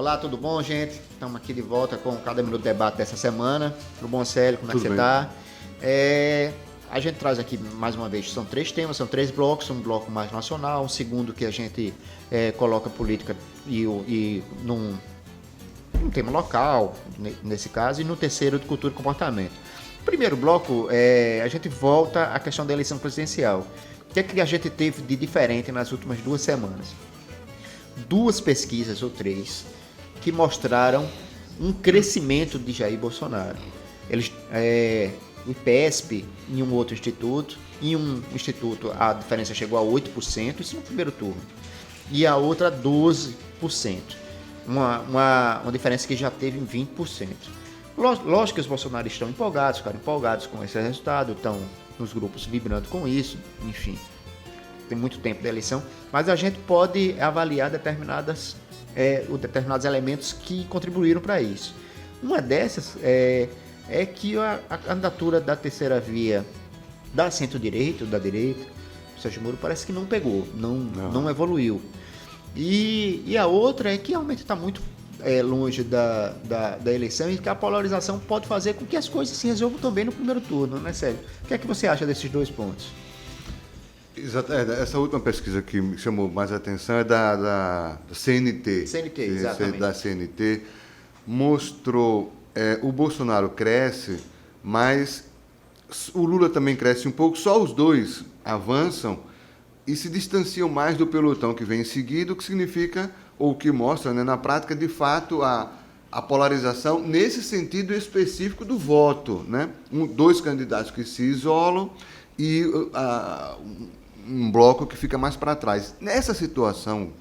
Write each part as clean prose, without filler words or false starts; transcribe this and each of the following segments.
Olá, tudo bom, gente? Estamos aqui de volta com o Cada Minuto Debate dessa semana. Tudo bom, Célio? Como é que você está? A gente traz aqui, mais uma vez, são 3 temas, são 3 blocos. Um bloco mais nacional, um segundo que a gente coloca política e num tema local, nesse caso, e no terceiro, de cultura e comportamento. No primeiro bloco, a gente volta à questão da eleição presidencial. O que é que a gente teve de diferente nas últimas 2 semanas? 2 pesquisas ou 3 que mostraram um crescimento de Jair Bolsonaro. O IPESP, em um outro instituto, em um instituto a diferença chegou a 8%, isso no primeiro turno, e a outra 12%, uma diferença que já teve em 20%. Lógico que os bolsonaristas estão empolgados, ficaram empolgados com esse resultado, estão nos grupos vibrando com isso, enfim, tem muito tempo da eleição, mas a gente pode avaliar determinados elementos que contribuíram para isso. Uma dessas é que a candidatura da terceira via da centro-direita, ou da direita, o Sérgio Moro, parece que não pegou, não evoluiu. E a outra é que realmente está muito longe da eleição e que a polarização pode fazer com que as coisas se resolvam também no primeiro turno, né, Sérgio? O que é que você acha desses 2 pontos? Exato. Essa última pesquisa que me chamou mais a atenção é da CNT. CNT, exatamente. Da CNT mostrou o Bolsonaro cresce, mas o Lula também cresce um pouco, só os dois avançam e se distanciam mais do pelotão que vem em seguida, o que significa, ou que mostra, né, na prática, de fato, a polarização nesse sentido específico do voto, né? 2 candidatos que se isolam e um bloco que fica mais para trás. Nessa situação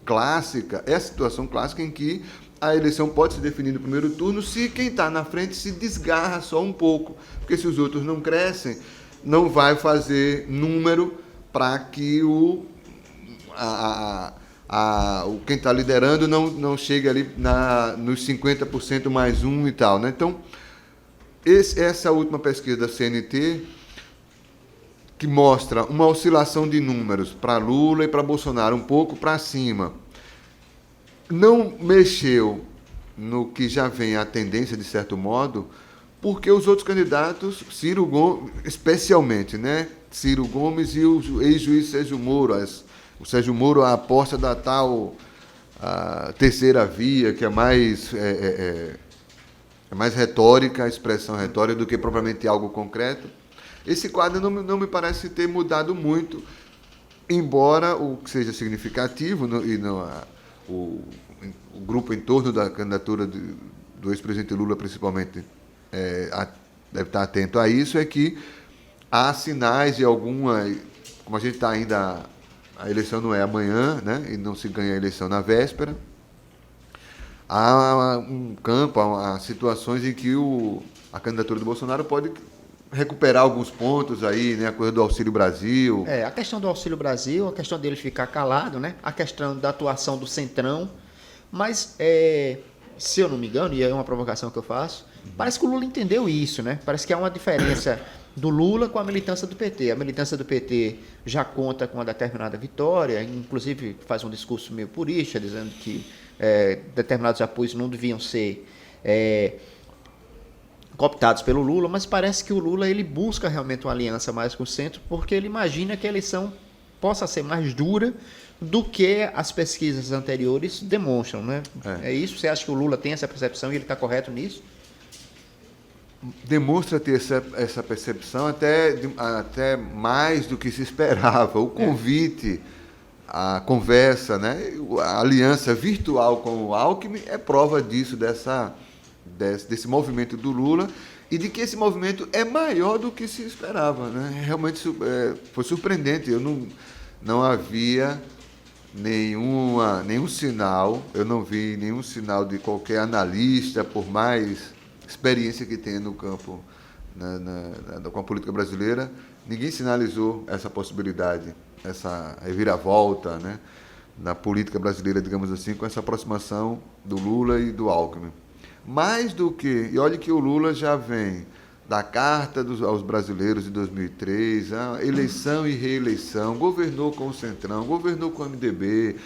clássica, é a situação clássica em que a eleição pode se definir no primeiro turno se quem está na frente se desgarra só um pouco, porque se os outros não crescem, não vai fazer número para que quem está liderando não chegue ali nos 50% mais um e tal, né? Então, essa última pesquisa da CNT, que mostra uma oscilação de números para Lula e para Bolsonaro, um pouco para cima, não mexeu no que já vem a tendência, de certo modo, porque os outros candidatos, Ciro Gomes, especialmente, né? Ciro Gomes e o ex-juiz Sérgio Moro, o Sérgio Moro a aposta da tal terceira via, que é mais retórica, a expressão retórica, do que propriamente algo concreto. Esse quadro não me parece ter mudado muito, embora o que seja significativo, o grupo em torno da candidatura do ex-presidente Lula, principalmente, deve estar atento a isso, é que há sinais de alguma... Como a gente está ainda... A eleição não é amanhã, né, e não se ganha a eleição na véspera, há um campo, há situações em que a candidatura do Bolsonaro pode recuperar alguns pontos aí, né? A coisa do Auxílio Brasil. A questão do Auxílio Brasil, a questão dele ficar calado, né? A questão da atuação do Centrão. Mas, se eu não me engano, e é uma provocação que eu faço, parece que o Lula entendeu isso, né? Parece que há uma diferença do Lula com a militância do PT. A militância do PT já conta com uma determinada vitória, inclusive faz um discurso meio purista, dizendo que determinados apoios não deviam ser cooptados pelo Lula, mas parece que o Lula ele busca realmente uma aliança mais com o centro, porque ele imagina que a eleição possa ser mais dura do que as pesquisas anteriores demonstram, né? É isso? Você acha que o Lula tem essa percepção e ele está correto nisso? Demonstra ter essa percepção até mais do que se esperava. O convite, a conversa, né? A aliança virtual com o Alckmin é prova disso, desse movimento do Lula, e de que esse movimento é maior do que se esperava, né? Realmente foi surpreendente. Eu não havia nenhum sinal, eu não vi nenhum sinal de qualquer analista, por mais experiência que tenha no campo, com a política brasileira, ninguém sinalizou essa possibilidade, essa reviravolta, né, na política brasileira, digamos assim, com essa aproximação do Lula e do Alckmin. Mais do que... E olha que o Lula já vem da Carta aos Brasileiros de 2003, a eleição e reeleição, governou com o Centrão, governou com o MDB,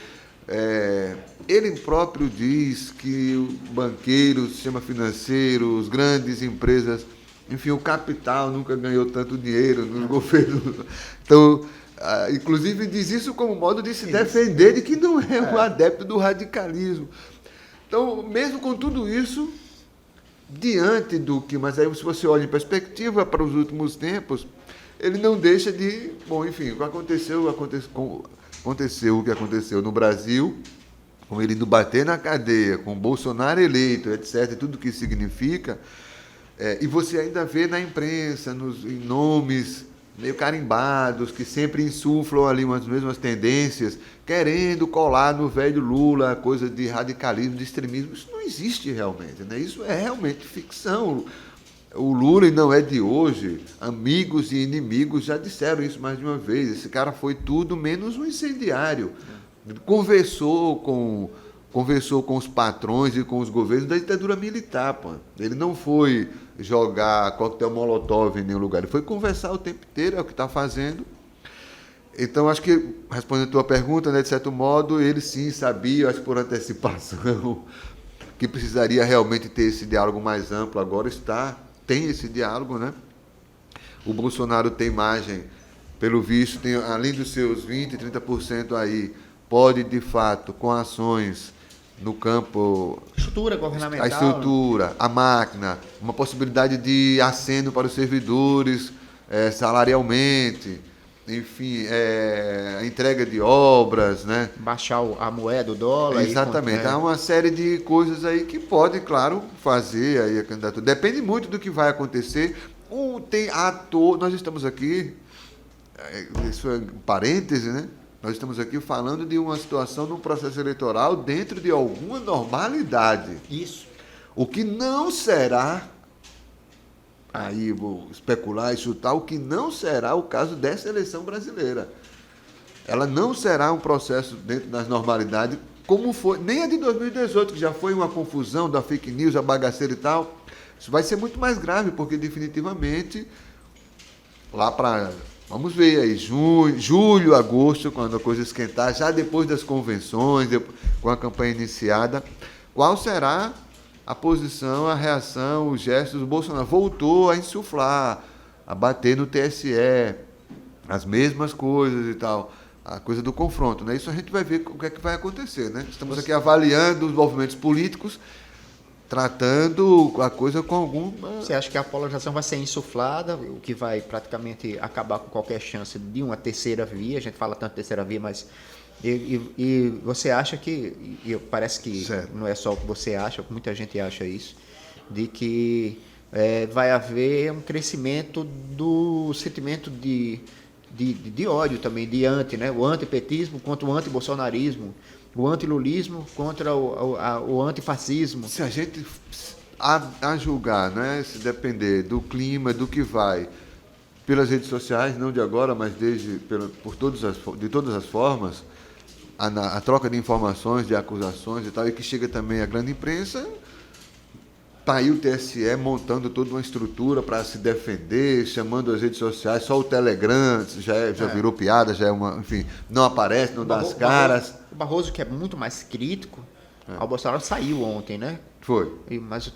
Ele próprio diz que o banqueiro, o sistema financeiro, as grandes empresas, enfim, o capital nunca ganhou tanto dinheiro nos governos. Então, inclusive diz isso como modo de se defender de que não é um adepto do radicalismo. Então, mesmo com tudo isso, diante do que... Mas aí, se você olha em perspectiva para os últimos tempos, ele não deixa de... Bom, enfim, o que aconteceu o que aconteceu no Brasil, com ele indo bater na cadeia, com o Bolsonaro eleito, etc., tudo o que significa, e você ainda vê na imprensa, em nomes meio carimbados, que sempre insuflam ali umas mesmas tendências, querendo colar no velho Lula coisa de radicalismo, de extremismo. Isso não existe realmente, né? Isso é realmente ficção. O Lula, e não é de hoje, amigos e inimigos já disseram isso mais de uma vez. Esse cara foi tudo menos um incendiário. Ele conversou com os patrões e com os governos da ditadura militar. Pô. Ele não foi jogar coquetel molotov em nenhum lugar. Ele foi conversar o tempo inteiro, é o que está fazendo. Então, acho que, respondendo a tua pergunta, né, de certo modo, ele sim sabia, acho que por antecipação, que precisaria realmente ter esse diálogo mais amplo. Agora tem esse diálogo, né? O Bolsonaro tem margem, pelo visto, tem, além dos seus 20%, 30% aí, pode, de fato, com ações no campo... Estrutura governamental. A estrutura, a máquina, uma possibilidade de aceno para os servidores salarialmente, enfim, a entrega de obras, né? Baixar a moeda, o dólar. Exatamente. Há uma série de coisas aí que pode, claro, fazer aí a candidatura. Depende muito do que vai acontecer. Nós estamos aqui, isso é um parêntese, né? Nós estamos aqui falando de uma situação num processo eleitoral dentro de alguma normalidade. Isso. O que não será, aí vou especular e chutar, o que não será o caso dessa eleição brasileira. Ela não será um processo dentro das normalidades, como foi, nem a de 2018, que já foi uma confusão da fake news, a bagaceira e tal. Isso vai ser muito mais grave, porque definitivamente, lá para... Vamos ver aí, julho, agosto, quando a coisa esquentar, já depois das convenções, com a campanha iniciada, qual será a posição, a reação, os gestos do Bolsonaro? Voltou a insuflar, a bater no TSE, as mesmas coisas e tal, a coisa do confronto, né? Isso a gente vai ver o que é que vai acontecer, né? Estamos aqui avaliando os movimentos políticos, tratando a coisa com alguma... Você acha que a polarização vai ser insuflada, o que vai praticamente acabar com qualquer chance de uma terceira via? A gente fala tanto de terceira via, mas... E você acha que... parece que certo. Não é só o que você acha, muita gente acha isso, de que vai haver um crescimento do sentimento de ódio também, de né? O antipetismo contra o antibolsonarismo, o antilulismo contra o antifascismo. Se a gente, a julgar, né, se depender do clima, do que vai, pelas redes sociais, não de agora, mas de todas as formas, a troca de informações, de acusações e tal, e que chega também à grande imprensa, está aí o TSE montando toda uma estrutura para se defender, chamando as redes sociais, só o Telegram já virou piada, já é uma, enfim, não aparece, não dá as caras. O Barroso, que é muito mais crítico, ao Bolsonaro saiu ontem, né? Foi. Mas o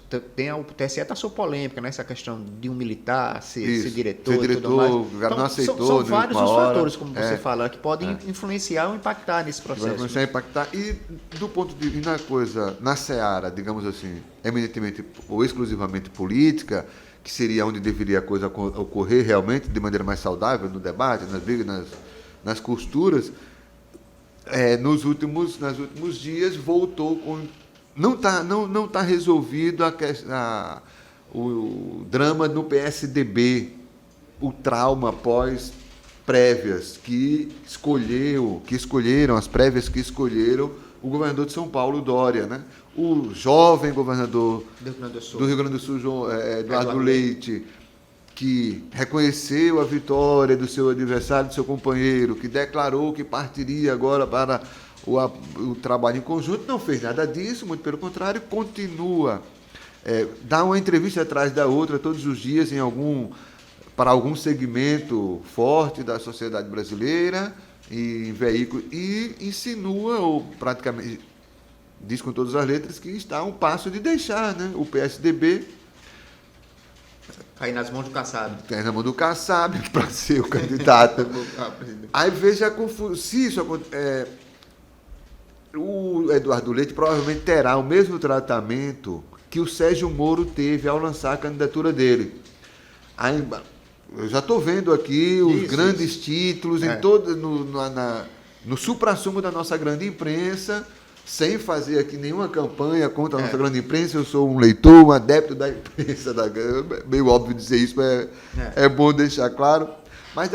TSE está sob polêmica, né? Essa questão de um militar ser diretor e tudo mais. O cara não aceitou. São vários os fatores, como você fala, que podem influenciar ou impactar nesse processo. Vai influenciar e impactar. E do ponto de vista, na seara, digamos assim, eminentemente ou exclusivamente política, que seria onde deveria a coisa ocorrer realmente de maneira mais saudável, no debate, nas brigas, nas costuras, nos últimos dias voltou com... Não tá resolvido o drama no PSDB, o trauma pós-prévias que escolheram as prévias que escolheram o governador de São Paulo, Dória, né? O jovem governador do Rio Grande do Sul, Eduardo Leite, que reconheceu a vitória do seu adversário, do seu companheiro, que declarou que partiria agora para o trabalho em conjunto, não fez nada disso, muito pelo contrário, continua, dá uma entrevista atrás da outra todos os dias para algum segmento forte da sociedade brasileira, em veículos e insinua, ou praticamente diz com todas as letras, que está a um passo de deixar, né, o PSDB Cair nas mãos do Kassab. cair na mão do Kassab para ser o candidato. Aí veja a confusão. Se isso acontecer, o Eduardo Leite provavelmente terá o mesmo tratamento que o Sérgio Moro teve ao lançar a candidatura dele. Aí, eu já estou vendo aqui os grandes títulos em todo, no suprassumo da nossa grande imprensa, sem fazer aqui nenhuma campanha contra a nossa grande imprensa. Eu sou um leitor, um adepto da imprensa. É meio óbvio dizer isso, mas é bom deixar claro. Mas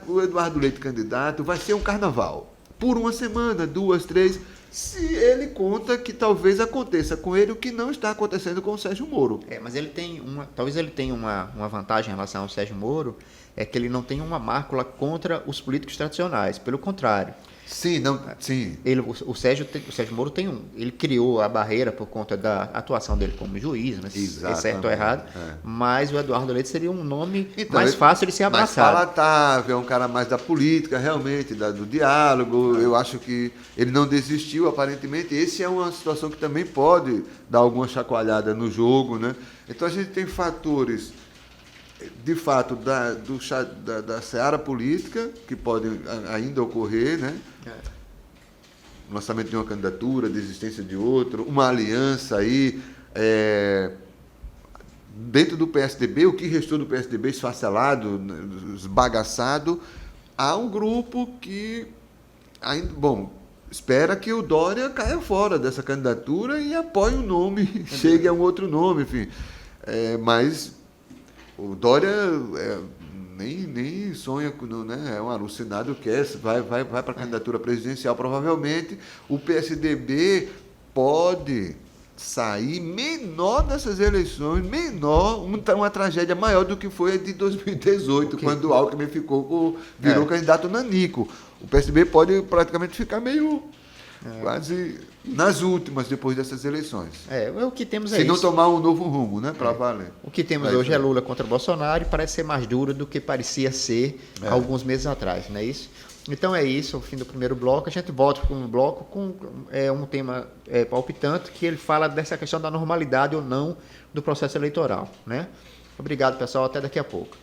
o Eduardo Leite candidato vai ser um carnaval. Por uma semana, 2, 3, se ele conta que talvez aconteça com ele o que não está acontecendo com o Sérgio Moro. Mas ele tem talvez ele tenha uma vantagem em relação ao Sérgio Moro, é que ele não tem uma mácula contra os políticos tradicionais, pelo contrário. Sim, sim. O Sérgio Moro ele criou a barreira por conta da atuação dele como juiz, né? É certo ou errado, mas o Eduardo Leite seria um nome mais fácil de ser abraçado. Mais palatável, é um cara mais da política, realmente, do diálogo. Eu acho que ele não desistiu, aparentemente. Essa é uma situação que também pode dar alguma chacoalhada no jogo, né? Então a gente tem fatores, de fato, da seara política, que podem ainda ocorrer, né? Lançamento de uma candidatura, desistência de outra, uma aliança aí, dentro do PSDB, o que restou do PSDB esfacelado, esbagaçado, há um grupo que ainda, espera que o Dória caia fora dessa candidatura e apoie um nome, chegue a um outro nome, enfim. Mas o Dória nem sonha, né? É um alucinado, vai para a candidatura presidencial, provavelmente. O PSDB pode sair menor dessas eleições, uma tragédia maior do que foi a de 2018, quando o Alckmin virou candidato nanico. O PSDB pode praticamente ficar meio quase nas últimas, depois dessas eleições. O que temos Se não tomar um novo rumo, né, para valer. O que temos hoje é Lula contra Bolsonaro e parece ser mais duro do que parecia ser alguns meses atrás, não é isso? Então é isso, o fim do primeiro bloco. A gente volta com um bloco com um tema palpitante, que ele fala dessa questão da normalidade ou não do processo eleitoral, né? Obrigado, pessoal. Até daqui a pouco.